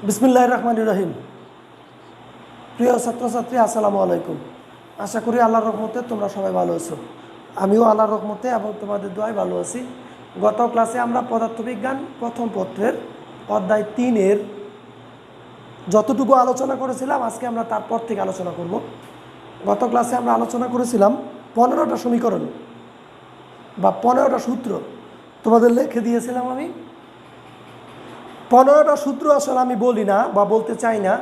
বিসমিল্লাহির রহমানির রহিম। প্রিয় ছাত্রছাত্রী, আসসালামু আলাইকুম। আশা করি আল্লাহর রহমতে তোমরা সবাই ভালো আছো। আমিও আল্লাহর রহমতে এবং তোমাদের দোয়ায় ভালো আছি। গত ক্লাসে আমরা পদার্থবিজ্ঞান প্রথম পত্রের অধ্যায় 3-এর যতটুকু আলোচনা করেছিলাম আজকে আমরা তারপর থেকে আলোচনা করব। গত ক্লাসে আমরা আলোচনা করেছিলাম 15টা সমীকরণ বা 15টা সূত্র তোমাদের লিখে দিয়েছিলাম। আমি 15টা সূত্র আসলে আমি বলি না বা বলতে চাই না,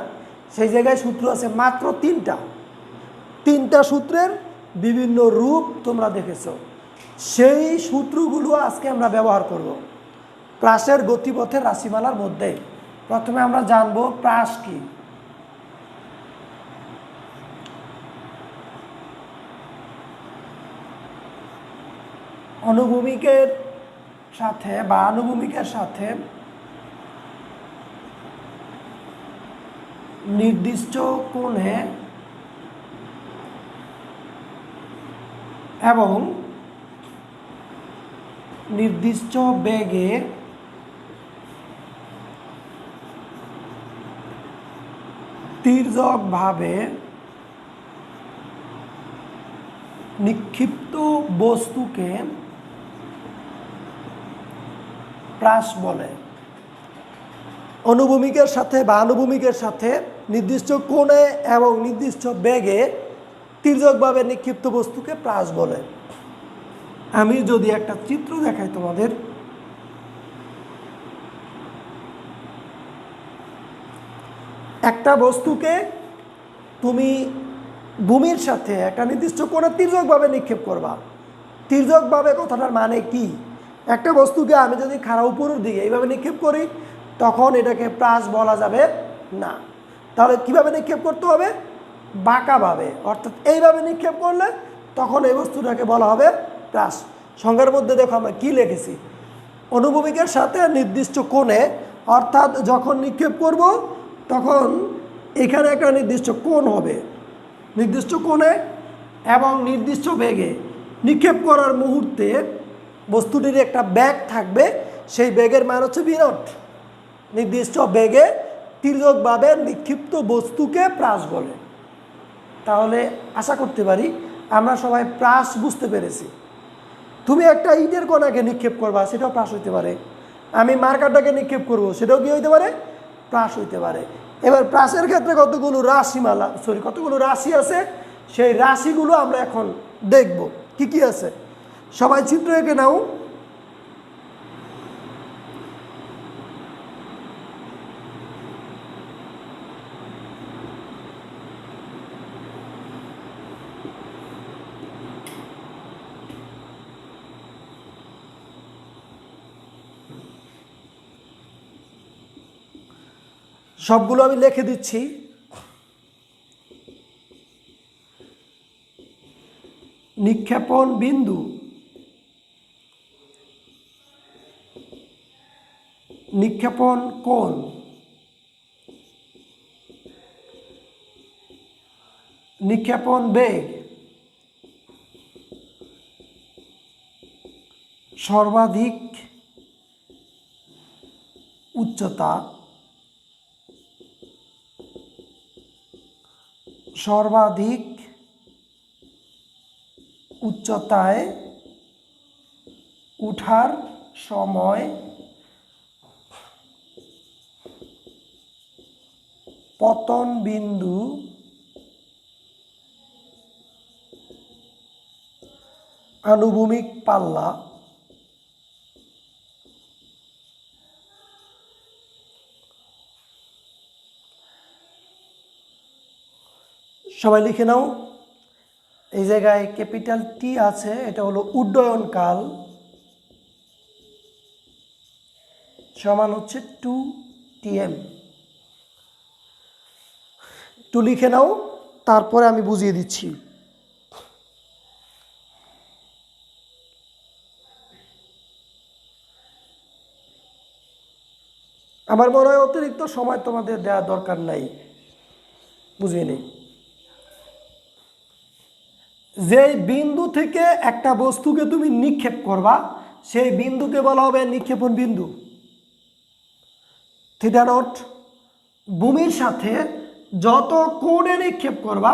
সেই জায়গায় সূত্র আছে মাত্র 3টা সূত্রের বিভিন্ন রূপ তোমরা দেখেছো। সেই সূত্রগুলো আজকে আমরা ব্যবহার করব প্রাসের গতিপথের রাশিমালার মধ্যে। প্রথমে আমরা জানব প্রাস কি। অনুভূমিকের সাথে বা আনুভূমিকের সাথে নির্দিষ্ট কোণে এবং নির্দিষ্ট বেগে তির্যকভাবে নিক্ষিপ্ত বস্তুকে প্রাস বলে। অনুভূমিকের সাথে বা আনুভূমিকের সাথে নির্দিষ্ট কোণে এবং নির্দিষ্ট বেগে তির্যকভাবে নিক্ষিপ্ত বস্তুকে প্রাস বলে। আমি যদি একটা চিত্র দেখাই তোমাদের, একটা বস্তুকে তুমি ভূমির সাথে একটা নির্দিষ্ট কোণে তির্যকভাবে নিক্ষেপ করবা। তির্যকভাবে কথাটার মানে কি? একটা বস্তুকে আমি যদি খাড়া উপরের দিকে এইভাবে নিক্ষেপ করি তখন এটাকে প্রাস বলা যাবে না। তাহলে কিভাবে নিক্ষেপ করতে হবে? বাঁকাভাবে, অর্থাৎ এইভাবে নিক্ষেপ করলে তখন এই বস্তুটাকে বলা হবে প্রাস। সংজ্ঞার মধ্যে দেখো আমরা কি লিখেছি, অনুভূমিকের সাথে নির্দিষ্ট কোণে, অর্থাৎ যখন নিক্ষেপ করব তখন এখানে একটা নির্দিষ্ট কোণ হবে, নির্দিষ্ট কোণে এবং নির্দিষ্ট বেগে নিক্ষেপ করার মুহূর্তে বস্তুটির একটা বেগ থাকবে, সেই বেগের মান হচ্ছে v0। নির্দিষ্ট বেগে তির্যকভাবে নিক্ষিপ্ত বস্তুকে প্রাস বলে। তাহলে আশা করতে পারি আমরা সবাই প্রাস বুঝতে পেরেছি। তুমি একটা ইটের কণাকে নিক্ষেপ করবা, সেটাও প্রাস হইতে পারে। আমি মার্কারটাকে নিক্ষেপ করব, সেটাও কি হইতে পারে? প্রাস হইতে পারে। এবার প্রাসের ক্ষেত্রে কতগুলো রাশি আছে, সেই রাশিগুলো আমরা এখন দেখব কি কি আছে। সবাই চিত্র এঁকে নাও। সবগুলো আমি লিখে দিচ্ছি। নিক্ষেপণ বিন্দু, নিক্ষেপণ কোণ, নিক্ষেপণ বেগ, সর্বাধিক উচ্চতা, সর্বাধিক উচ্চতায় উঠার সময়, পতন বিন্দু, আনুভূমিক পাল্লা, সবাই লিখে নাও। এই জায়গায় ক্যাপিটাল টি আছে, এটা হলো উড্ডয়ন কাল, সমান হচ্ছে 2Tm। একটু লিখে নাও, তারপরে আমি বুঝিয়ে দিচ্ছি। আমার মনে হয় অতিরিক্ত সময় তোমাদের দেওয়া দরকার নাই, বুঝিয়ে নেই। যেই বিন্দু থেকে একটা বস্তুকে তুমি নিক্ষেপ করবা সেই বিন্দুকে বলা হবে নিক্ষেপণ বিন্দু। থিটা নট ভূমির সাথে যত কোণে নিক্ষেপ করবা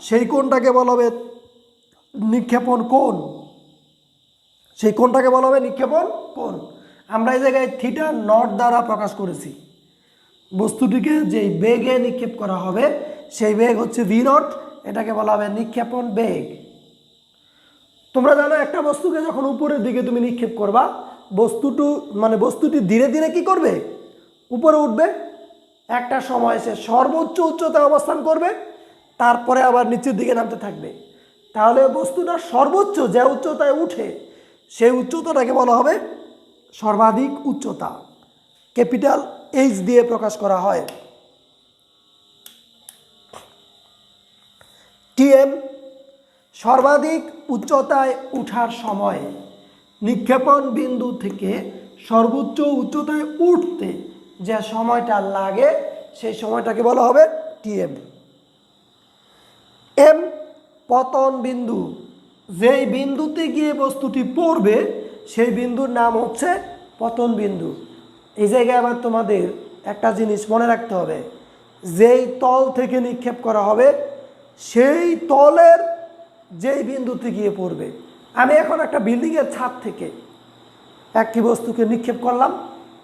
সেই কোণটাকে বলা হবে নিক্ষেপণ কোণ। সেই কোণটাকে বলা হবে নিক্ষেপণ কোণ। আমরা এই জায়গায় থিটা নট দ্বারা প্রকাশ করেছি। বস্তুটিকে যেই বেগে নিক্ষেপ করা হবে সেই বেগ হচ্ছে ভি নট, এটাকে বলা হবে নিক্ষেপণ বেগ। তোমরা জানো একটা বস্তুকে যখন উপরের দিকে তুমি নিক্ষেপ করবা বস্তুটি ধীরে ধীরে কি করবে, উপরে উঠবে। একটা সময় সে সর্বোচ্চ উচ্চতায় অবস্থান করবে, তারপরে আবার নিচের দিকে নামতে থাকবে। তাহলে বস্তুটা সর্বোচ্চ যে উচ্চতায় উঠে সেই উচ্চতাটাকে বলা হবে সর্বাধিক উচ্চতা, ক্যাপিটাল এইচ দিয়ে প্রকাশ করা হয়। টিএম সর্বাধিক উচ্চতায় উঠার সময়, নিক্ষেপণ বিন্দু থেকে সর্বোচ্চ উচ্চতায় উঠতে যে সময়টা লাগে সেই সময়টাকে বলা হবে টিএম। এম পতন বিন্দু, যেই বিন্দুতে গিয়ে বস্তুটি পড়বে সেই বিন্দুর নাম হচ্ছে পতন বিন্দু। এই জায়গায় আবার তোমাদের একটা জিনিস মনে রাখতে হবে, যেই তল থেকে নিক্ষেপ করা হবে সেই তলের যেই বিন্দুতে গিয়ে পড়বে। আমি এখন একটা বিল্ডিংয়ের ছাদ থেকে একটি বস্তুকে নিক্ষেপ করলাম,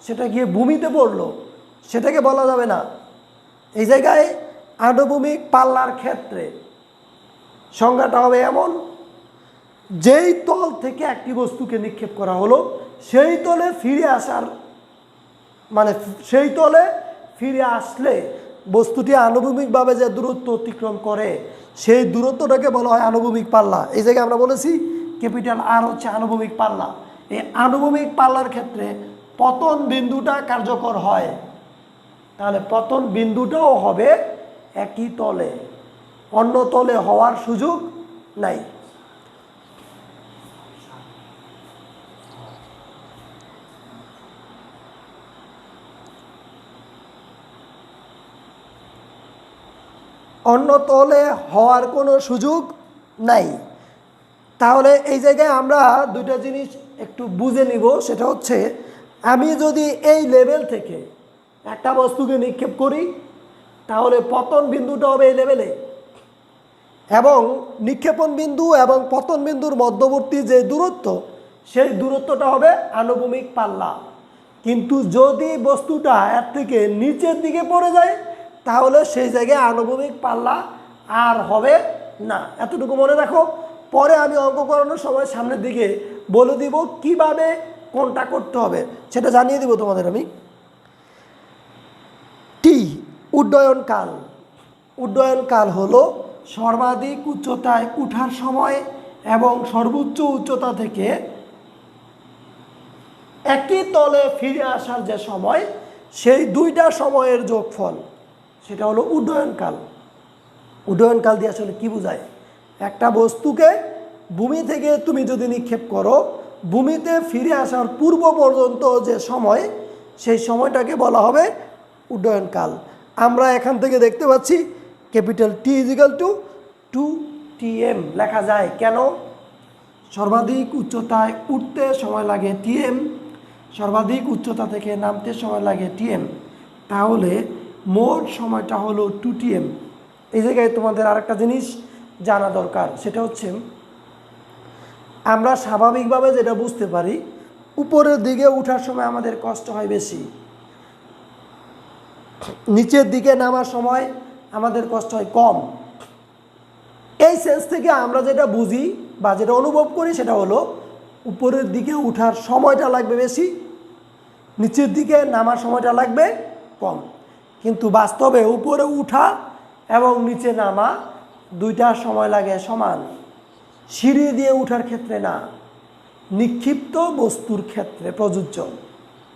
সেটা গিয়ে ভূমিতে পড়লো, সেটাকে বলা যাবে না। এই জায়গায় আনুভূমিক পাল্লার ক্ষেত্রে সংজ্ঞাটা হবে এমন, যেই তল থেকে একটি বস্তুকে নিক্ষেপ করা হলো সেই তলে ফিরে আসার সেই তলে ফিরে আসলে বস্তুটি আনুভূমিকভাবে যে দূরত্ব অতিক্রম করে সেই দূরত্বটাকে বলা হয় আনুভূমিক পাল্লা। এই জায়গায় আমরা বলেছি ক্যাপিটাল আর হচ্ছে আনুভূমিক পাল্লা। এই আনুভূমিক পাল্লার ক্ষেত্রে পতন বিন্দুটা কার্যকর হয়। তাহলে পতন বিন্দুটাও হবে একই তলে, অন্য তলে হওয়ার সুযোগ নাই। অন্য তলে হওয়ার কোনো সুযোগ নাই। তাহলে এই জায়গায় আমরা দুইটা জিনিস একটু বুঝে নিব, সেটা হচ্ছে আমি যদি এই লেভেল থেকে একটা বস্তুকে নিক্ষেপ করি তাহলে পতন বিন্দুটা হবে এই লেভেলে, এবং নিক্ষেপণ বিন্দু এবং পতন বিন্দুর মধ্যবর্তী যে দূরত্ব সেই দূরত্বটা হবে আনুভূমিক পাল্লা। কিন্তু যদি বস্তুটা এর থেকে নিচের দিকে পড়ে যায় তাহলে সেই জায়গায় আনুভূমিক পাল্লা আর হবে না। এতটুকু মনে রাখো, পরে আমি অঙ্ক করানোর সময় সামনের দিকে বলে দিব কিভাবে কোনটা করতে হবে, সেটা জানিয়ে দিব তোমাদের আমি। টি উড্ডয়নকাল। উড্ডয়নকাল হলো সর্বাধিক উচ্চতায় উঠার সময় এবং সর্বোচ্চ উচ্চতা থেকে একই তলে ফিরে আসার যে সময়, সেই দুইটা সময়ের যোগফল, সেটা হলো উড্ডয়নকাল। উড্ডয়নকাল দিয়ে আসলে কী বোঝায়? একটা বস্তুকে ভূমি থেকে তুমি যদি নিক্ষেপ করো, ভূমিতে ফিরে আসার পূর্ব পর্যন্ত যে সময়, সেই সময়টাকে বলা হবে উড্ডয়নকাল। আমরা এখান থেকে দেখতে পাচ্ছি capital T is equal two 2Tm লেখা যায়। কেন? সর্বাধিক উচ্চতায় উঠতে সময় লাগে Tm, সর্বাধিক উচ্চতা থেকে নামতে সময় লাগে Tm, তাহলে মোট সময়টা হলো 2Tm। এই জায়গায় তোমাদের আরেকটা জিনিস জানা দরকার, সেটা হচ্ছে আমরা স্বাভাবিকভাবে যেটা বুঝতে পারি, উপরের দিকে ওঠার সময় আমাদের কষ্ট হয় বেশি, নিচের দিকে নামার সময় আমাদের কষ্ট হয় কম। এই সেন্স থেকে আমরা যেটা বুঝি বা যেটা অনুভব করি সেটা হলো উপরের দিকে ওঠার সময়টা লাগবে বেশি, নিচের দিকে নামার সময়টা লাগবে কম। কিন্তু বাস্তবে উপরে উঠা এবং নিচে নামা দুইটার সময় লাগে সমান। সিঁড়ি দিয়ে ওঠার ক্ষেত্রে না, নিক্ষিপ্ত বস্তুর ক্ষেত্রে প্রযোজ্য।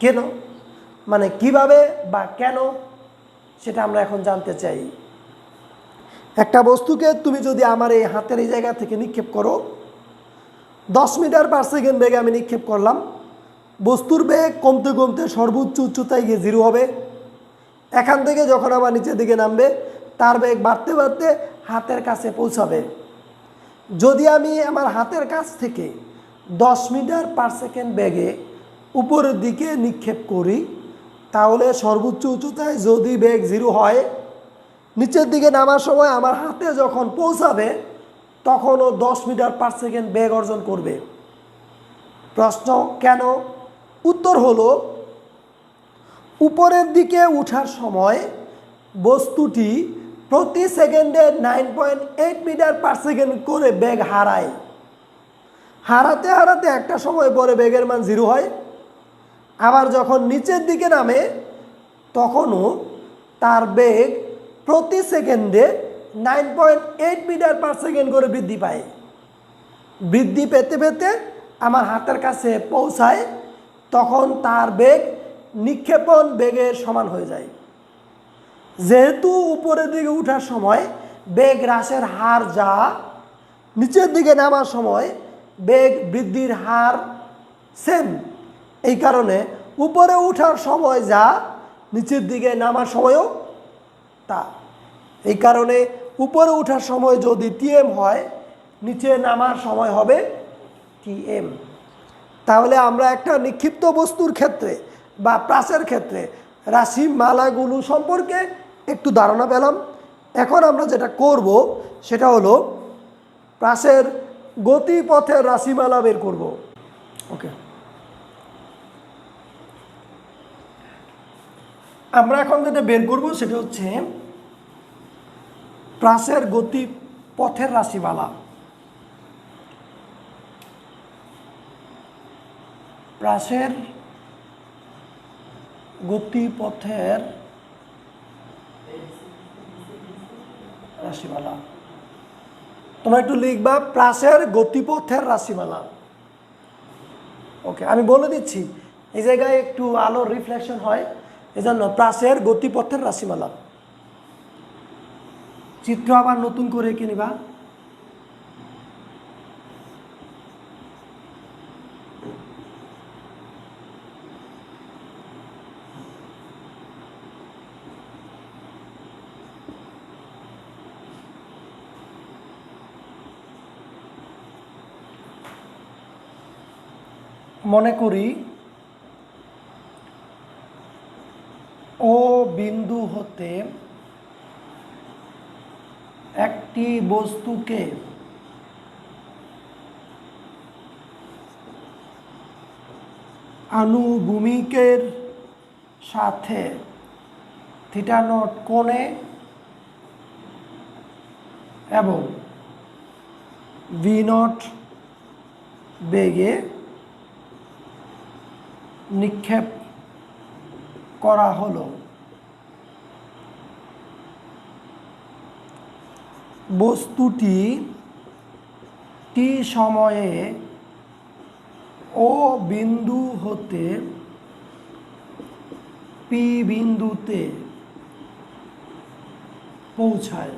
কেন, মানে কিভাবে বা কেন, সেটা আমরা এখন জানতে চাই। একটা বস্তুকে তুমি যদি আমার এই হাতের এই জায়গা থেকে নিক্ষেপ করো, 10 মিটার পার সেকেন্ড বেগে আমি নিক্ষেপ করলাম, বস্তুর বেগ কমতে কমতে সর্বোচ্চ উচ্চতায় গিয়ে 0 হবে। এখান থেকে যখন আবার নিচের দিকে নামবে তার বেগ বাড়তে বাড়তে হাতের কাছে পৌঁছাবে। যদি আমি আমার হাতের কাছ থেকে 10 মিটার পার সেকেন্ড বেগে উপরের দিকে নিক্ষেপ করি, তাহলে সর্বোচ্চ উচ্চতায় যদি বেগ 0 হয়, নিচের দিকে নামার সময় আমার হাতে যখন পৌঁছাবে তখনও 10 মিটার পার সেকেন্ড বেগ অর্জন করবে। প্রশ্ন কেন? উত্তর হলো, উপরের দিকে ওঠার সময় বস্তুটি প্রতি সেকেন্ডে 9.8 মিটার পার সেকেন্ড করে বেগ হারায়। হারাতে হারাতে একটা সময় পরে বেগের মান 0 হয়। আবার যখন নিচের দিকে নামে তখনও তার বেগ প্রতি সেকেন্ডে 9.8 মিটার পার সেকেন্ড করে বৃদ্ধি পায়। বৃদ্ধি পেতে পেতে আমার হাতের কাছে পৌঁছায়, তখন তার বেগ নিক্ষেপণ বেগের সমান হয়ে যায়। যেহেতু উপরের দিকে ওঠার সময় বেগ হ্রাসের হার যা, নিচের দিকে নামার সময় বেগ বৃদ্ধির হার সেম। এই কারণে উপরে ওঠার সময় যা, নিচের দিকে নামার সময়ও তা। এই কারণে উপরে ওঠার সময় যদি টিএম হয়, নিচে নামার সময় হবে টিএম। তাহলে আমরা একটা নিক্ষিপ্ত বস্তুর ক্ষেত্রে বা প্রাসের ক্ষেত্রে রাশিমালাগুলো সম্পর্কে একটু ধারণা পেলাম। এখন আমরা যেটা করব সেটা হলো প্রাসের গতিপথের রাশিমালা বের করব। ওকে, আমরা এখন যেটা বের করব সেটা হচ্ছে প্রাসের গতিপথের রাশিমালা। প্রাসের গতিপথের রাশিমালা। তোমরা একটু লিখবা প্রাসের গতিপথের রাশিমালা। ওকে, আমি বলে দিচ্ছি, এই জায়গায় একটু আলোর রিফ্লেকশন হয়, এজন্য প্রাসের গতিপথের রাশিমালা। চিত্র আবার নতুন করে এঁকে নিবা। মনে করি ও বিন্দু হতে একটি বস্তুকে আনুভূমিকের সাথে থিটা নট কোণে এবং ভি নট বেগে নিক্ষেপ করা হলো। বস্তুটি টি সময়ে ও বিন্দু হতে পি বিন্দুতে পৌঁছায়।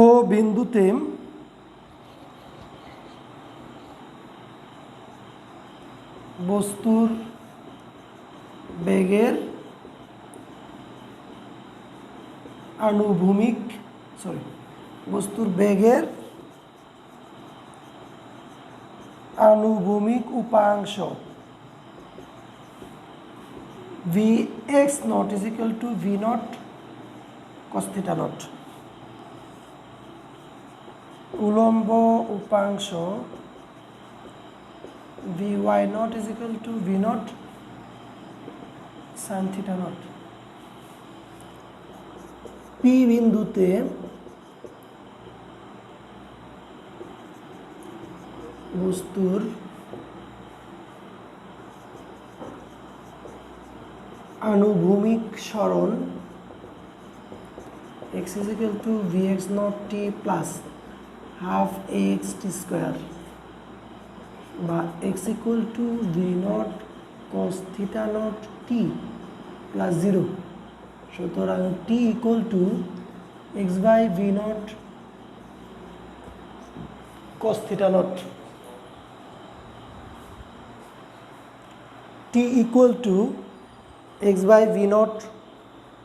ও বিন্দুতে বস্তুর বেগের আনুভূমিক উপাংশ Vx naught is equal to V naught cos theta naught। উলম্ব উপাংশ Vy naught is equal to V naught sin theta naught। P বিন্দুতে বস্তুর আনুভূমিক সরণ x is equal to Vx naught t plus half ax t square বা x equal to V naught cos theta naught t plus 0। সুতরাং t equal to x by V naught cos theta naught। t equal to x by V naught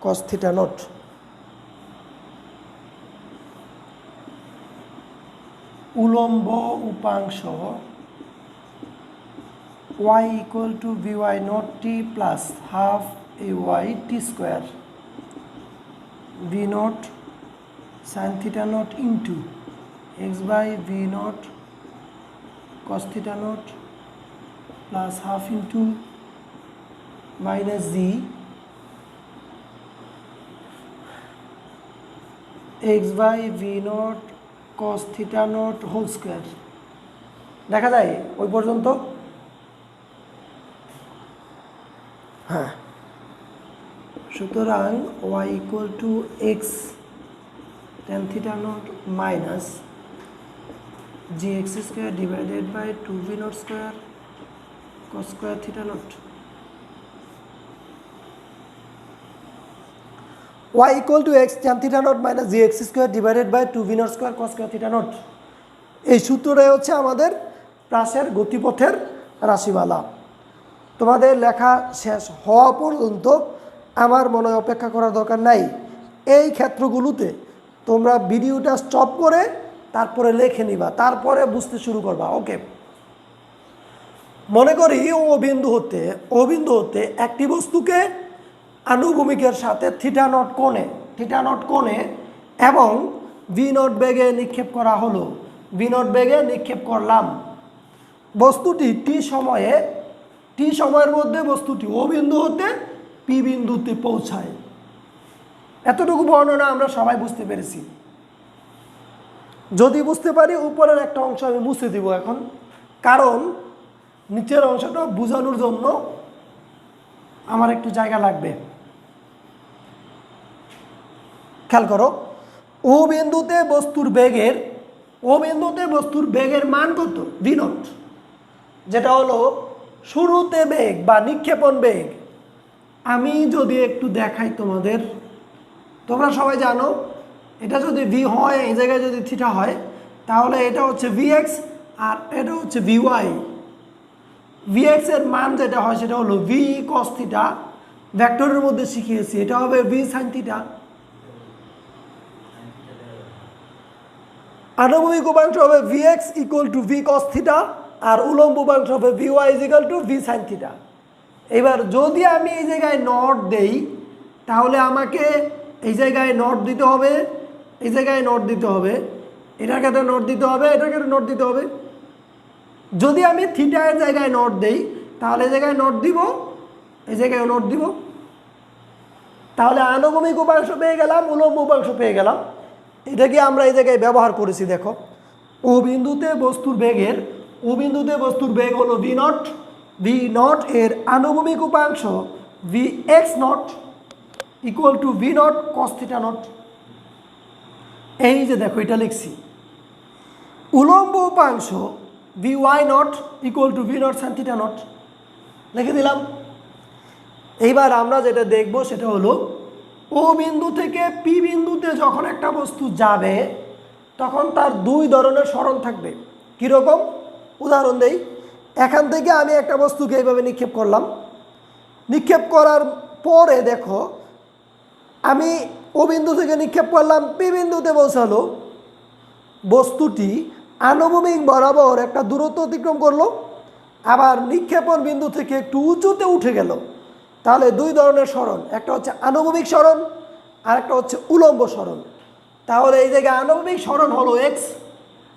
cos theta naught। উলম্ব উপাংশ y equal to vy naught t plus half ay t square v naught sin theta naught into x by v naught cos theta naught plus half into minus z x by v naught cos theta naught whole square দেখা যায় ওই পর্যন্ত হ্যাঁ সুতরাং y equal to x tan theta naught minus gx square divided by 2v naught square cos square theta naught y equal to x tan theta naught minus gx square divided by 2v naught square cos square theta naught এই সূত্রটাই হচ্ছে আমাদের প্রাসের গতিপথের রাশিমালা। তোমাদের লেখা শেষ হওয়া পর্যন্ত আমার মনে হয় অপেক্ষা করার দরকার নাই। এই ক্ষেত্রগুলোতে তোমরা ভিডিওটা স্টপ করে তারপরে লিখে নিবা, তারপরে বুঝতে শুরু করবা। ওকে, মনে করি ও বিন্দু হতে একটি বস্তুকে আনুভূমিকের সাথে থিটা নট কোণে এবং ভি নট বেগে নিক্ষেপ করা হলো। ভি নট বেগে নিক্ষেপ করলাম। বস্তুটি টি সময়ের মধ্যে বস্তুটি ও বিন্দু হতে পি বিন্দুতে পৌঁছায়। এতটুকু বর্ণনা আমরা সবাই বুঝতে পেরেছি। যদি বুঝতে পারি উপরের একটা অংশ আমি মুছে দিব এখন, কারণ নিচের অংশটা বোঝানোর জন্য আমার একটু জায়গা লাগবে। খেয়াল করো, ও বিন্দুতে বস্তুর বেগের মান কত? ভি নট, যেটা হলো শুরুতে বেগ বা নিক্ষেপণ বেগ। আমি যদি একটু দেখাই তোমাদের, তোমরা সবাই জানো এটা যদি ভি হয়, এই জায়গায় যদি থিটা হয়, তাহলে এটা হচ্ছে ভিএক্স আর এটা হচ্ছে ভিওয়াই। ভিএক্স এর মান যেটা হয় সেটা হলো ভি কস থিটা, ভেক্টরের মধ্যে শিখিয়েছি, এটা হবে ভি সাইন থিটা। আনুভূমিক উপাংশ হবে VX equal to V cos theta আর উলম্ব উপাংশ হবে VY is equal to V sine theta. এবার যদি আমি এই জায়গায় নট দেই, তাহলে আমাকে এই জায়গায় নট দিতে হবে, এই জায়গায় নট দিতে হবে, এটার ক্ষেত্রে নট দিতে হবে, এটার ক্ষেত্রে নট দিতে হবে। যদি আমি থিটা এর জায়গায় নট দেই, তাহলে এই জায়গায় নট দিব, এই জায়গায় নট দিব। তাহলে আনুভূমিক উপাংশ পেয়ে গেলাম, উলম্ব উপাংশ পেয়ে গেলাম। এটাকে আমরা এই জায়গায় ব্যবহার করেছি। দেখো, ও বিন্দুতে বস্তুর বেগ হলো ভি নট এর আনুভূমিক উপাংশ V X naught equal to V naught cos theta naught. এই যে দেখো এটা লিখছি। উলম্ব উপাংশ V Y naught equal to V naught sine theta naught লিখে দিলাম। এইবার আমরা যেটা দেখব সেটা হলো ও বিন্দু থেকে পি বিন্দুতে যখন একটা বস্তু যাবে তখন তার দুই ধরনের সরণ থাকবে। কীরকম? উদাহরণ দেই। এখান থেকে আমি একটা বস্তুকে এইভাবে নিক্ষেপ করলাম। নিক্ষেপ করার পরে দেখো আমি ও বিন্দু থেকে নিক্ষেপ করলাম, পি বিন্দুতে পৌঁছালো। বস্তুটি আনুভূমিক বরাবর একটা দূরত্ব অতিক্রম করলো, আবার নিক্ষেপণ বিন্দু থেকে একটু উঁচুতে উঠে গেল। তাহলে দুই ধরনের সরণ, একটা হচ্ছে আনুভূমিক সরণ আর একটা হচ্ছে উলম্ব সরণ। তাহলে এই জায়গায় আনুভূমিক সরণ হলো এক্স,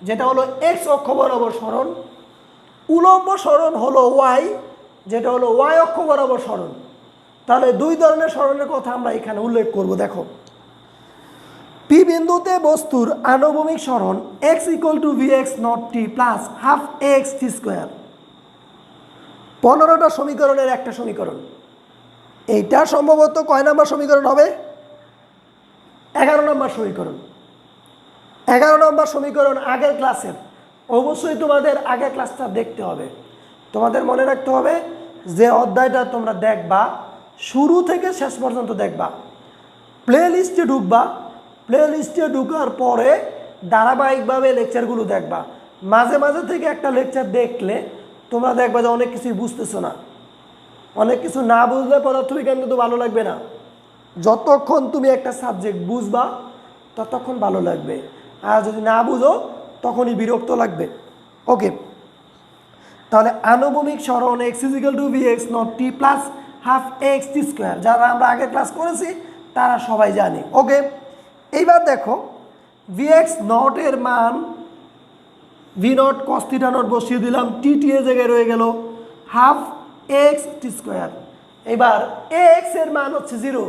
যেটা হলো এক্স অক্ষ বরাবর সরণ। উলম্ব সরণ হলো ওয়াই, যেটা হলো ওয়াই অক্ষ বরাবর সরণ। তাহলে দুই ধরনের সরণের কথা আমরা এখানে উল্লেখ করব। দেখো, পি বিন্দুতে বস্তুর আনুভূমিক সরণ X equal to V X naught T plus half X T square. 15টা সমীকরণের একটা সমীকরণ। এইটা সম্ভবত কয় নাম্বার সমীকরণ হবে? 11 নম্বর সমীকরণ। 11 নম্বর সমীকরণ আগের ক্লাসের। অবশ্যই তোমাদের আগের ক্লাসটা দেখতে হবে। তোমাদের মনে রাখতে হবে যে অধ্যায়টা তোমরা দেখবা শুরু থেকে শেষ পর্যন্ত দেখবা। প্লে লিস্টে ঢুকবা, প্লে লিস্টে ঢুকার পরে ধারাবাহিকভাবে লেকচারগুলো দেখবা। মাঝে মাঝে থেকে একটা লেকচার দেখলে তোমরা দেখবা যে অনেক কিছুই বুঝতেছো না। অনেক কিছু না বুঝলে পদার্থবিজ্ঞান কিন্তু ভালো লাগবে না। যতক্ষণ তুমি একটা সাবজেক্ট বুঝবা ততক্ষণ ভালো লাগবে, আর যদি না বুঝো তখনই বিরক্ত লাগবে। ওকে, তাহলে আনুভূমিক সরণ x equal to vx naught T plus half X T square, যারা আমরা আগের ক্লাস করেছি তারা সবাই জানি। ওকে, এইবার দেখো vx নট এর মান V naught cos theta not বসিয়ে দিলাম, টি টি এর জায়গায় রয়ে গেল হাফ এক্স টি স্কোয়ার। এবার এক্স এর মান হচ্ছে 0।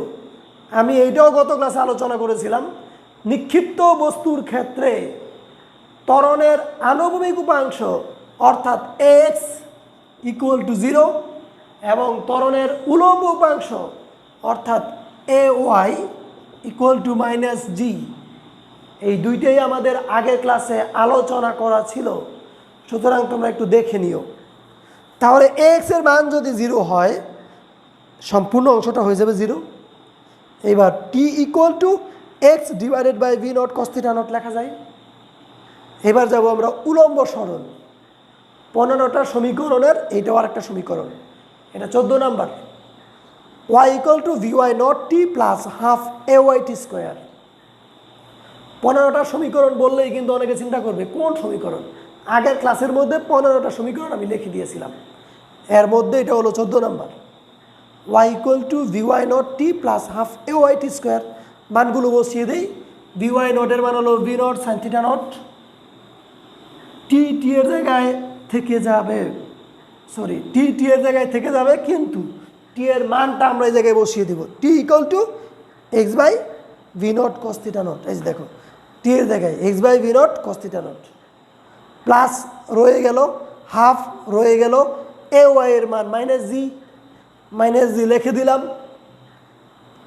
আমি এইটাও গত ক্লাসে আলোচনা করেছিলাম, নিক্ষিপ্ত বস্তুর ক্ষেত্রে ত্বরণের আনুভূমিক উপাংশ অর্থাৎ এক্স ইকুয়াল টু 0 এবং ত্বরণের উলম্ব উপাংশ অর্থাৎ A Y equal two minus জি, এই দুইটাই আমাদের আগের ক্লাসে আলোচনা করা ছিল, সুতরাং তোমরা একটু দেখে নিও। তাহলে এক্স এর মান যদি 0 হয় সম্পূর্ণ অংশটা হয়ে যাবে 0। এবার T equal to X divided by V naught cos theta naught লেখা যায়। এবার যাব আমরা উলম্ব সরণ, 15টা সমীকরণের এইটাও আরেকটা সমীকরণ, এটা 14 number. Y equal to V Y naught T plus half A Y T square. 15টা সমীকরণ বললেই কিন্তু অনেকে চিন্তা করবে কোন সমীকরণ। আগের ক্লাসের মধ্যে 15টা সমীকরণ আমি লিখে দিয়েছিলাম, এর মধ্যে এটা হলো 14 number. Y equal to V Y naught T plus half A Y T square, মানগুলো বসিয়ে দিই। ভি ওয়াই নটের মান হলো V naught sine theta naught, T T এর জায়গায় থেকে যাবে, সরি টি টি এর জায়গায় থেকে যাবে, কিন্তু টি এর মানটা আমরা এই জায়গায় বসিয়ে দেব। T equal to X by V naught cos theta naught, এই দেখো টি এর জায়গায় X by V naught cos theta naught, plus রয়ে গেল হাফ, রয়ে গেল এ ওয়াই এর মান মাইনাস জি লিখে দিলাম।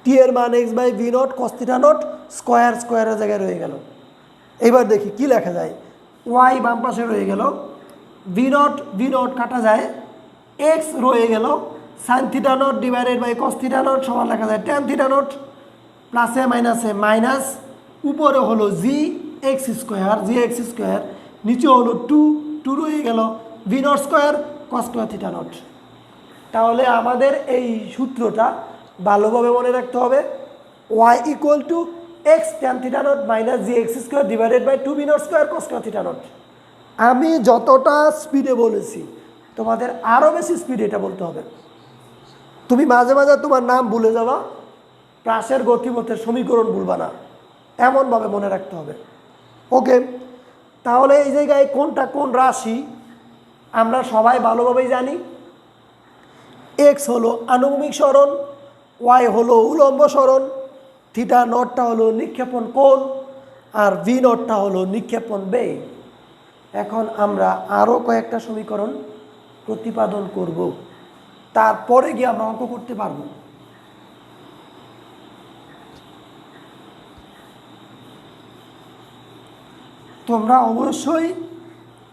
টি এর মান x by V naught cos theta naught, স্কোয়ারের জায়গায় রয়ে গেল। এবার দেখি কি লেখা যায়। ওয়াই বাম পাশে রয়ে গেল, ভি নট কাটা যায়, এক্স রয়ে গেল, sine theta naught divided by cos theta naught সমান লেখা যায় ট্যান থিটা নট, প্লাসে মাইনাসে মাইনাস, উপরে হলো জি এক্স স্কোয়ার, নিচে হলো টু রয়ে গেল, v naught square cos square theta naught. তাহলে আমাদের এই সূত্রটা ভালোভাবে মনে রাখতে হবে। Y equal to x tan theta naught minus g x square divided by two V naught square cos square theta naught. আমি যতটা স্পিডে বলেছি তোমাদের আরও বেশি স্পিডে এটা বলতে হবে। তুমি মাঝে মাঝে তোমার নাম ভুলে যাবা, প্রাসের গতিপথের সমীকরণ ভুলবা না, এমনভাবে মনে রাখতে হবে। ওকে, তাহলে এই জায়গায় কোনটা কোন রাশি আমরা সবাই ভালোভাবেই জানি। এক্স হলো আনুভূমিক সরণ, ওয়াই হলো উলম্ব সরণ, থিটা নটটা হলো নিক্ষেপণ কোণ, আর ভি নটটা হলো নিক্ষেপণ বেগ। এখন আমরা আরও কয়েকটা সমীকরণ প্রতিপাদন করব, তারপরে গিয়ে আমরা অঙ্ক করতে পারবো। তোমরা অবশ্যই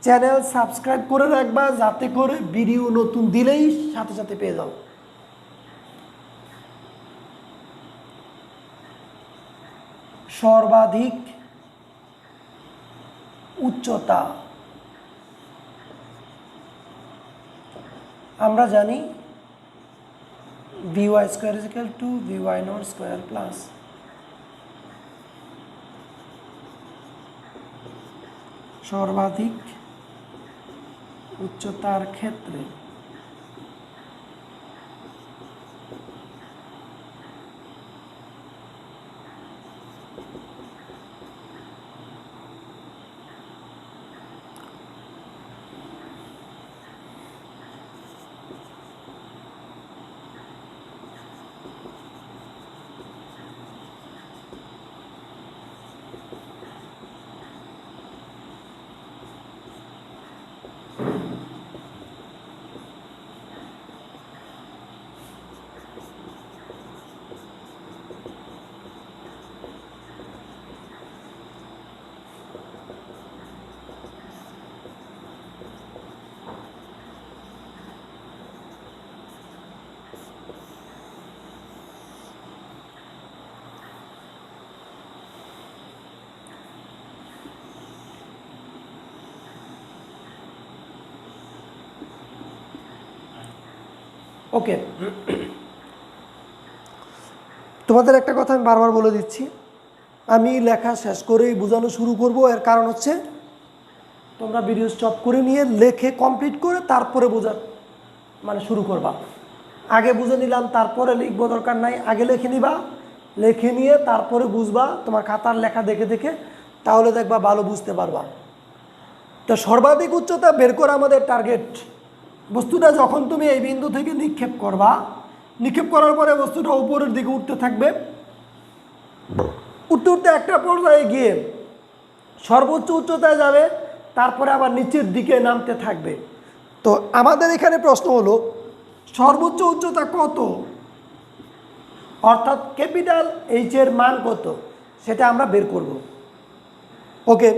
চ্যানেল সাবস্ক্রাইব করে রাখবা, যাতে করে ভিডিও নতুন দিলেই সাথে সাথে পেয়ে যাও। সর্বাধিক উচ্চতা আমরা জানি vy square is equal two vy not square plus সর্বাধিক উচ্চতার ক্ষেত্রে ওকে, তোমাদের একটা কথা আমি বারবার বলে দিচ্ছি, আমি লেখা শেষ করেই বোঝানো শুরু করব। এর কারণ হচ্ছে তোমরা ভিডিও স্টপ করে নিয়ে লেখে কমপ্লিট করে তারপরে বোঝার মানে শুরু করবা। আগে বুঝে নিলাম তারপরে লিখবো দরকার নাই, আগে লিখে নিবা, লিখে নিয়ে তারপরে বুঝবা তোমার খাতার লেখা দেখে দেখে, তাহলে দেখবা ভালো বুঝতে পারবা। তো সর্বাধিক উচ্চতা বের করা আমাদের টার্গেট। বস্তুটা যখন তুমি এই বিন্দু থেকে নিক্ষেপ করবা, নিক্ষেপ করার পরে বস্তুটা উপরের দিকে উঠতে থাকবে, উঠতে উঠতে একটা পর্যায়ে গিয়ে সর্বোচ্চ উচ্চতায় যাবে, তারপরে আবার নিচের দিকে নামতে থাকবে। তো আমাদের এখানে প্রশ্ন হলো সর্বোচ্চ উচ্চতা কত, অর্থাৎ ক্যাপিটাল এইচ এর মান কত, সেটা আমরা বের করব। ওকে,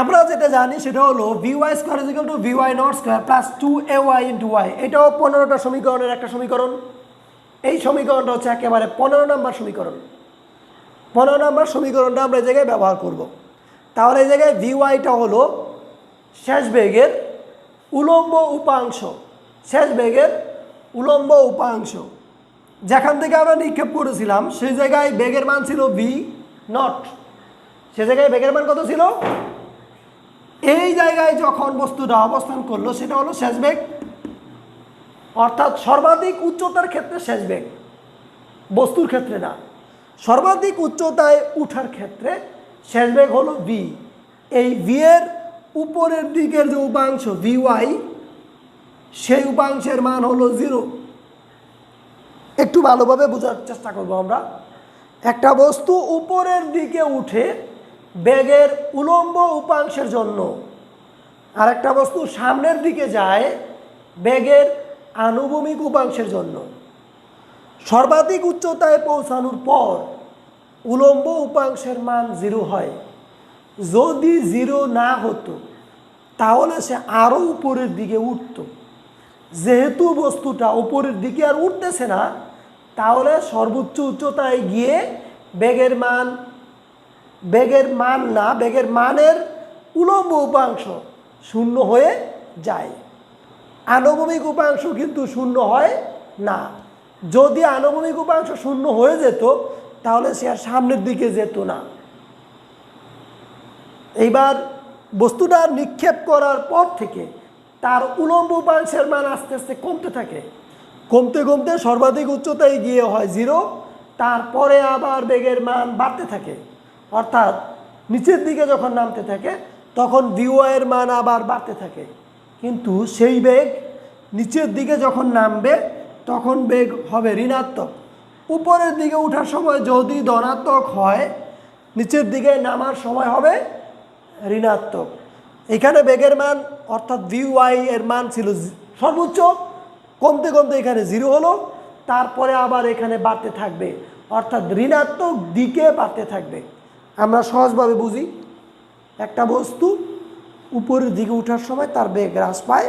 আমরা যেটা জানি সেটা হলো vy square is equal two vy not square plus 2ay into y। এটাও 15টা সমীকরণের একটা সমীকরণ। এই সমীকরণটা হচ্ছে একেবারে 15 নম্বর সমীকরণ। 15 নম্বর সমীকরণটা আমরা এই জায়গায় ব্যবহার করব। তাহলে এই জায়গায় vyটা হলো শেষ বেগের উলম্ব উপাংশ, শেষ বেগের উলম্ব উপাংশ। যেখান থেকে আমরা নিক্ষেপ করেছিলাম সেই জায়গায় বেগের মান ছিল v নট, সে জায়গায় বেগের মান কত ছিল? এই জায়গায় যখন বস্তুটা অবস্থান করলো সেটা হলো শেষ বেগ, অর্থাৎ সর্বাধিক উচ্চতার ক্ষেত্রে শেষ বেগ, বস্তুর ক্ষেত্রে না। সর্বাধিক উচ্চতায় উঠার ক্ষেত্রে শেষ বেগ হলো v। এই v এর উপরের দিকের যে উপাংশ vy, সেই উপাংশের মান হলো 0। একটু ভালোভাবে বোঝার চেষ্টা করব আমরা। একটা বস্তু উপরের দিকে উঠে বেগের উলম্ব উপাংশের জন্য, আর একটা বস্তু সামনের দিকে যায় বেগের আনুভূমিক উপাংশের জন্য। সর্বাধিক উচ্চতায় পৌঁছানোর পর উলম্ব উপাংশের মান 0 হয়। যদি 0 না হতো তাহলে সে আরও উপরের দিকে উঠত। যেহেতু বস্তুটা উপরের দিকে আর উঠতেছে না, তাহলে সর্বোচ্চ উচ্চতায় গিয়ে বেগের মানের উলম্ব উপাংশ 0 হয়ে যায়। আনুভূমিক উপাংশ কিন্তু 0 হয় না। যদি আনুভূমিক উপাংশ 0 হয়ে যেত তাহলে সে আর সামনের দিকে যেত না। এইবার বস্তুটা নিক্ষেপ করার পর থেকে তার উলম্ব উপাংশের মান আস্তে আস্তে কমতে থাকে, কমতে কমতে সর্বাধিক উচ্চতায় গিয়ে হয় 0। তারপরে আবার বেগের মান বাড়তে থাকে, অর্থাৎ নিচের দিকে যখন নামতে থাকে তখন vy এর মান আবার বাড়তে থাকে। কিন্তু সেই বেগ নিচের দিকে যখন নামবে তখন বেগ হবে ঋণাত্মক। উপরের দিকে ওঠার সময় যদি ধনাত্মক হয়, নিচের দিকে নামার সময় হবে ঋণাত্মক। এখানে বেগের মান অর্থাৎ vy এর মান ছিল সর্বোচ্চ, কমতে কমতে এখানে 0 হলো, তারপরে আবার এখানে বাড়তে থাকবে, অর্থাৎ ঋণাত্মক দিকে বাড়তে থাকবে। আমরা সহজভাবে বুঝি, একটা বস্তু উপরের দিকে ওঠার সময় তার বেগ হ্রাস পায়,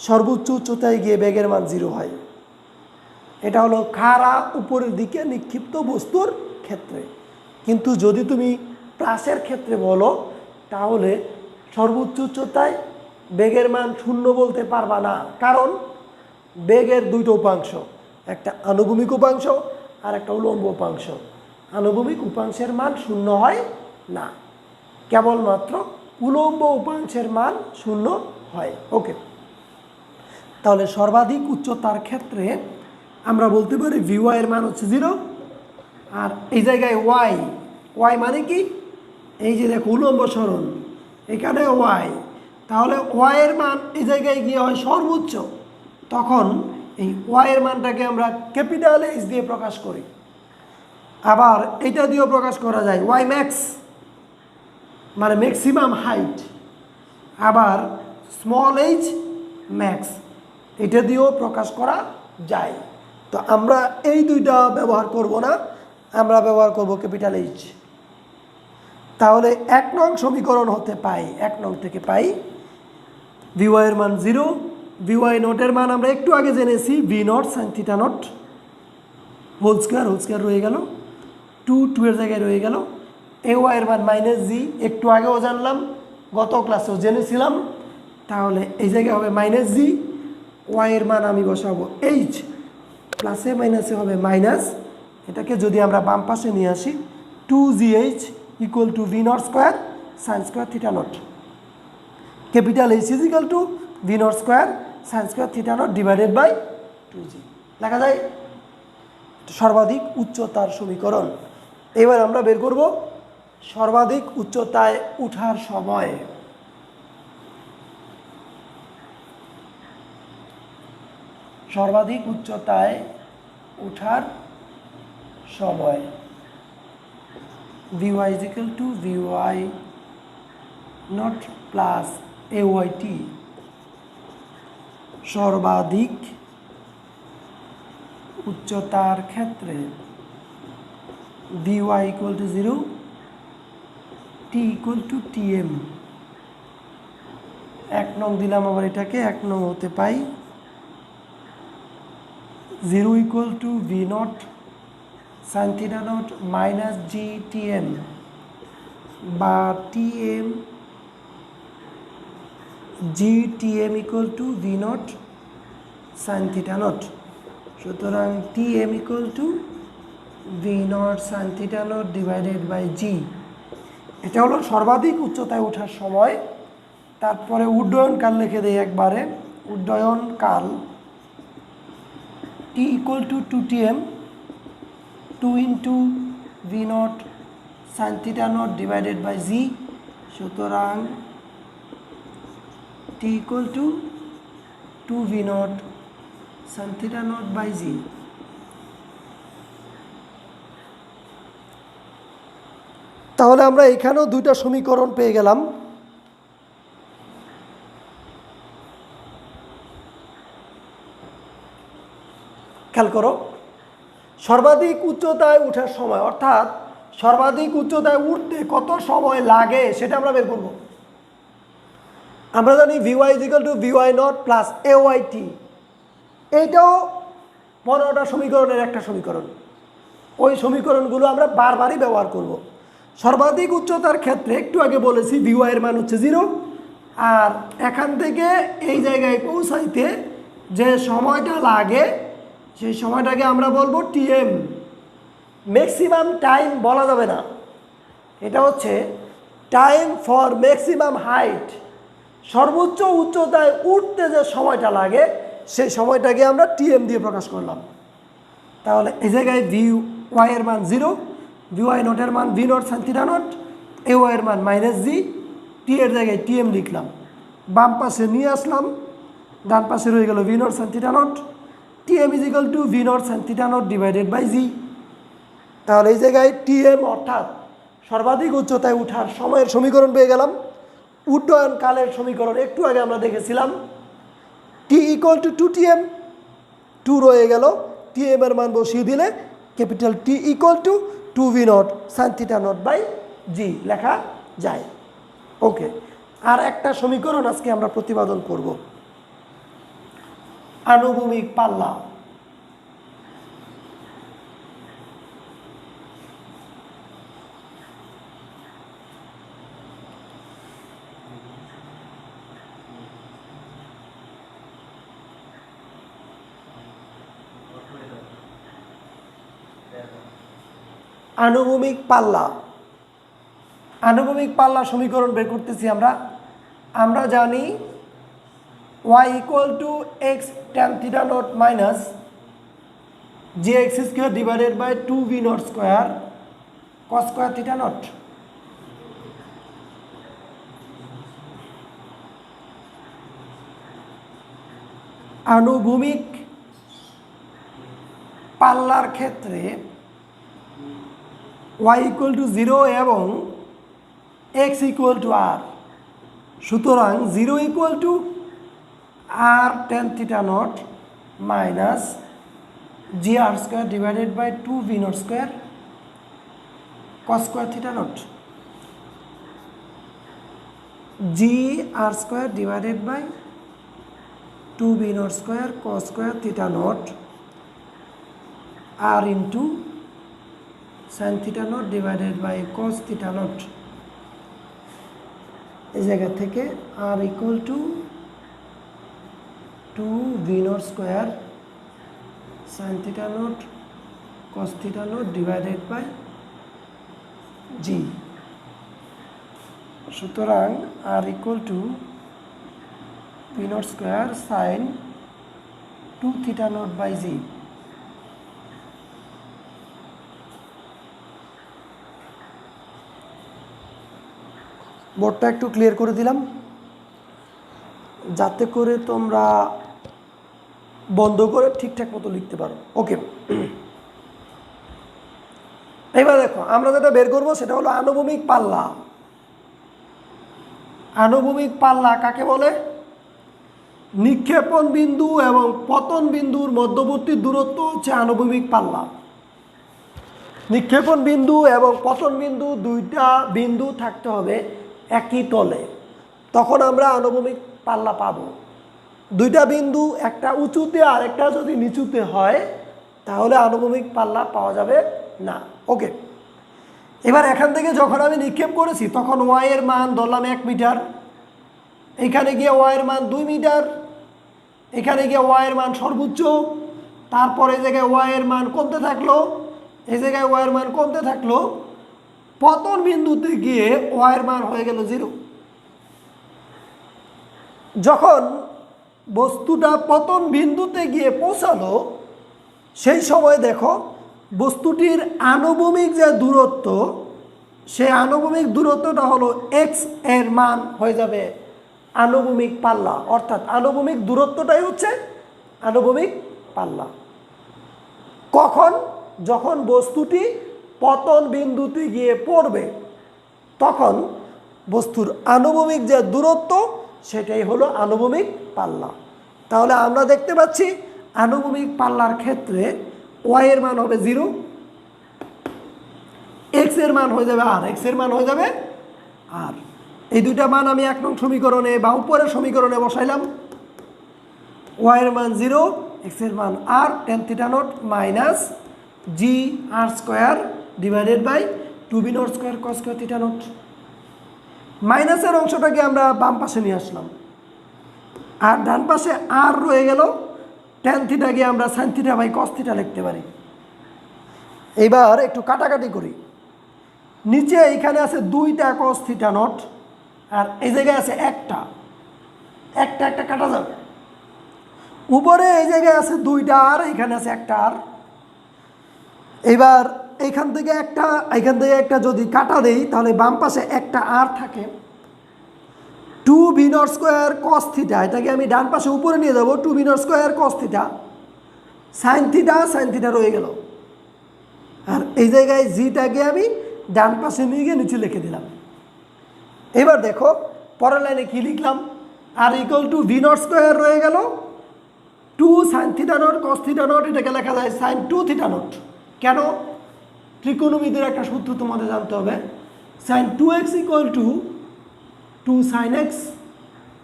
সর্বোচ্চ উচ্চতায় গিয়ে বেগের মান 0 হয়। এটা হলো খাড়া উপরের দিকে নিক্ষিপ্ত বস্তুর ক্ষেত্রে। কিন্তু যদি তুমি প্লাসের ক্ষেত্রে বলো তাহলে সর্বোচ্চ উচ্চতায় বেগের মান 0 বলতে পারবা না, কারণ বেগের দুইটা উপাংশ, একটা আনুভূমিক উপাংশ আর একটা উলম্ব উপাংশ। আনুভূমিক উপাংশের মান 0 হয় না, কেবলমাত্র উলম্ব উপাংশের মান 0 হয়। ওকে, তাহলে সর্বাধিক উচ্চতার ক্ষেত্রে আমরা বলতে পারি vy এর মান হচ্ছে 0। আর এই জায়গায় y মানে কি? এই যে দেখো উলম্ব সরণ, এখানে y, তাহলে y এর মান এই জায়গায় গিয়ে হয় সর্বোচ্চ। তখন এই y এর মানটাকে আমরা ক্যাপিটাল H দিয়ে প্রকাশ করি। আবার এটা দিয়েও প্রকাশ করা যায় y ম্যাক্স মানে ম্যাক্সিমাম হাইট, আবার স্মল h ম্যাক্স, এটা দিয়েও প্রকাশ করা যায়। তো আমরা এই দুইটা ব্যবহার করব না, আমরা ব্যবহার করব ক্যাপিটাল H। তাহলে 1 নং সমীকরণ হতে পাই, 1 নং থেকে পাই vy এর মান 0, vy নটের মান আমরা একটু আগে জেনেছি v naught sin theta naught whole square রয়ে গেল, 2 এর জায়গায় রয়ে গেল। ay এর মান -g, একটু আগেও জানলাম, গত ক্লাসেও জেনেছিলাম। তাহলে এই জায়গায় হবে -g, y এর মান আমি বসাবো h, প্লাসে মাইনাসে হবে মাইনাস। এটাকে যদি আমরা বাম পাশে নিয়ে আসি 2gh equal to v naught square sine square theta naught. Capital H is equal to V naught square sine square theta naught divided by 2g লেখা যায় সর্বাধিক উচ্চতার সমীকরণ। এবার আমরা বের করব সর্বাধিক উচ্চতায় উঠার সময়। সর্বাধিক উচ্চতায় উঠার সময় vy is equal to vy not plus ayt। সর্বাধিক উচ্চতার ক্ষেত্রে vy equal to 0, t equal to tm। 1 নং দিলাম, আবার এটাকে 1 নং হতে পাই 0 equal to v naught sin theta naught minus g tm বা tm g tm equal to v naught sin theta naught। সুতরাং tm equal to v naught sin theta naught divided by g। এটা হলো সর্বাধিক উচ্চতায় ওঠার সময়। তারপরে উড্ডয়নকাল লিখে দেই একবারে। উড্ডয়নকাল t equal to 2tm 2 into v naught sin theta naught divided by g। সুতরাং t equal to 2 v naught sin theta naught by g। তাহলে আমরা এখানেও দুইটা সমীকরণ পেয়ে গেলাম। খেয়াল করো, সর্বাধিক উচ্চতায় ওঠার সময় অর্থাৎ সর্বাধিক উচ্চতায় উঠতে কত সময় লাগে সেটা আমরা বের করব। আমরা জানি vy is equal to vy naught plus ayt। এইটাও 15টা সমীকরণের একটা সমীকরণ। ওই সমীকরণগুলো আমরা বারবারই ব্যবহার করব। সর্বাধিক উচ্চতার ক্ষেত্রে একটু আগে বলেছি vy এর মান হচ্ছে 0, আর এখান থেকে এই জায়গায় পৌঁছাইতে যে সময়টা লাগে সেই সময়টাকে আমরা বলবো tm। ম্যাক্সিমাম টাইম বলা যাবে না, এটা হচ্ছে টাইম ফর ম্যাক্সিমাম হাইট। সর্বোচ্চ উচ্চতায় উঠতে যে সময়টা লাগে সেই সময়টাকে আমরা tm দিয়ে প্রকাশ করলাম। তাহলে এই জায়গায় vy এর মান 0, vy নট এর মান v naught sin theta naught, ay এর মান মাইনাস g, t এর জায়গায় tm লিখলাম। বাম পাশে নিয়ে আসলাম, ডান পাশে রয়ে গেল v naught sin theta naught, tm is equal to v naught sin theta naught divided by g। তাহলে এই জায়গায় tm অর্থাৎ সর্বাধিক উচ্চতায় উঠার সময়ের সমীকরণ পেয়ে গেলাম। উড্ডয়নকালের সমীকরণ একটু আগে আমরা দেখেছিলাম, t equal to 2tm, 2 রয়ে গেল, tm এর মান বসিয়ে দিলে capital T equal to 2v naught sin theta naught by g লেখা যায়। ওকে, আর একটা সমীকরণ আজকে আমরা প্রতিপাদন করব, আনুভূমিক পাল্লা। আনুভূমিক পাল্লা, আনুভূমিক পাল্লা সমীকরণ বের করতেছি আমরা জানি y equal to x tan theta naught minus jx square divided by 2v naught square cos square theta naught। আনুভূমিক পাল্লার ক্ষেত্রে y equal to 0 এবং x equal to r। সুতরাং 0 equal to r tan theta naught minus gr square divided by 2v naught square cos square theta naught। gr square divided by 2v naught square cos square theta naught r into sin theta naught divided by cos theta naught। এই জায়গা থেকে r equal to 2v naught square sin theta naught cos theta naught divided by g। সুতরাং R equal to P naught square sine 2 theta naught by G. বোর্ডটা একটু clear করে দিলাম যাতে করে তোমরা বন্ধ করে ঠিকঠাক মতো লিখতে পারো। ওকে, এবার দেখো আমরা যেটা বের করবো সেটা হলো আনুভূমিক পাল্লা। আনুভূমিক পাল্লা কাকে বলে? নিক্ষেপণ বিন্দু এবং পতন বিন্দুর মধ্যবর্তী দূরত্ব হচ্ছে আনুভূমিক পাল্লা। নিক্ষেপণ বিন্দু এবং পতন বিন্দু দুইটা বিন্দু থাকতে হবে একই তলে, তখন আমরা আনুভূমিক পাল্লা পাবো। দুইটা বিন্দু একটা উঁচুতে আর একটা যদি নিচুতে হয় তাহলে আনুভূমিক পাল্লা পাওয়া যাবে না। ওকে, এবার এখান থেকে যখন আমি নিক্ষেপ করেছি তখন ওয়াই এর মান ধরলাম 1 মিটার, এখানে গিয়ে ওয়াই এর মান 2 মিটার, এখানে গিয়ে ওয়াই এর মান সর্বোচ্চ, তারপর এই জায়গায় ওয়াই এর মান কমতে থাকলো, এই জায়গায় ওয়াই এর মান কমতে থাকলো, পতন বিন্দুতে গিয়ে ওয়াই এর মান হয়ে গেল 0। যখন বস্তুটা পতন বিন্দুতে গিয়ে পৌঁছালো সেই সময় দেখো বস্তুটির আনুভূমিক যে দূরত্ব, সেই আনুভূমিক দূরত্বটা হলো এক্স এর মান হয়ে যাবে আনুভূমিক পাল্লা, অর্থাৎ আনুভূমিক দূরত্বটাই হচ্ছে আনুভূমিক পাল্লা। কখন? যখন বস্তুটি পতন বিন্দুতে গিয়ে পড়বে তখন বস্তুর আনুভূমিক যে দূরত্ব সেটাই হলো আনুভূমিক পাল্লা। তাহলে আমরা দেখতে পাচ্ছি আনুভূমিক পাল্লার ক্ষেত্রে ওয়াই এর মান হবে 0, এক্স এর মান হয়ে যাবে আর, এক্স এর মান হয়ে যাবে আর। এই দুইটা মান আমি 1 নং সমীকরণে বা উপরের সমীকরণে বসাইলাম। ওয়াই এর মান 0, এক্স এর মান R, tan theta naught minus g R square divided by 2b naught square cos square theta naught. মাইনাসের অংশটাকে আমরা বাম পাশে নিয়ে আসলাম আর ডান পাশে আর রয়ে গেল, tan থিটাকে আমরা sin theta by cos theta লিখতে পারি। এবার একটু কাটাকাটি করি। নিচে এইখানে আছে 2টা cos থিটা নট আর এই জায়গায় আছে একটা কাটা যাবে। উপরে এই জায়গায় আছে 2টা আর, এখানে আছে একটা আর। এবার এইখান থেকে একটা যদি কাটা দেই তাহলে বাম পাশে একটা আর থাকে। 2b naught square cos theta, এটাকে আমি ডান পাশে উপরে নিয়ে যাব, 2b naught square cos theta, sin theta রয়ে গেল। আর এই জায়গায় জিটাকে আমি ডান পাশে নিয়ে গিয়ে নিচে লিখে দিলাম। এবার দেখো পরের লাইনে কি লিখলাম, R equal to V naught square রয়ে গেল 2 sin theta naught cos theta naught, এটাকে লেখা যায় sin 2 থিটা নট। কেন? ত্রিকোণমিতির একটা সূত্র তোমাদের জানতে হবে, sin 2x equal to 2 sin x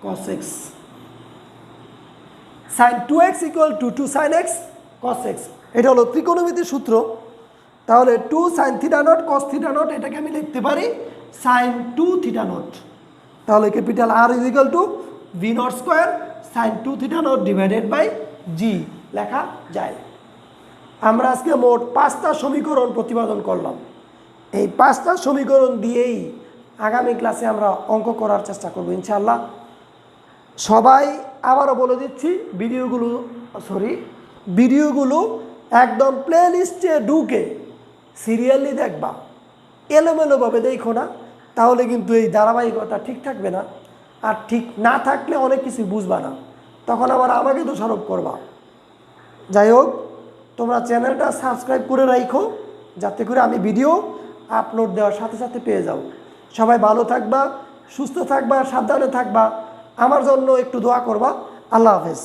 cos x, sin 2x equal to 2 sin x cos x, এটা হলো ত্রিকোণমিতির সূত্র। তাহলে 2 sin theta naught cos theta naught এটাকে আমি লিখতে পারি sin 2 থিটা নট। তাহলে capital R is equal to V naught square sin 2 theta naught divided by G লেখা যায়। আমরা আজকে মোট 5টা সমীকরণ প্রতিপাদন করলাম। এই 5টা সমীকরণ দিয়েই আগামী ক্লাসে আমরা অঙ্ক করার চেষ্টা করব ইনশাআল্লাহ। সবাই আবারও বলে দিচ্ছি, ভিডিওগুলো একদম প্লে লিস্টে ঢুকে সিরিয়ালি দেখবা, এলোমেলোভাবে দেখো না, তাহলে কিন্তু এই ধারাবাহিকতা ঠিক থাকবে না। আর ঠিক না থাকলে অনেক কিছু বুঝবা না, তখন আবার আমাকে দোষারোপ করবা। যাই হোক, তোমরা চ্যানেলটা সাবস্ক্রাইব করে রাখো যাতে করে আমি ভিডিও আপলোড দেওয়ার সাথে সাথে পেয়ে যাও। সবাই ভালো থাকবা, সুস্থ থাকবা, সাবধানে থাকবা, আমার জন্য একটু দোয়া করবা। আল্লাহ হাফেজ।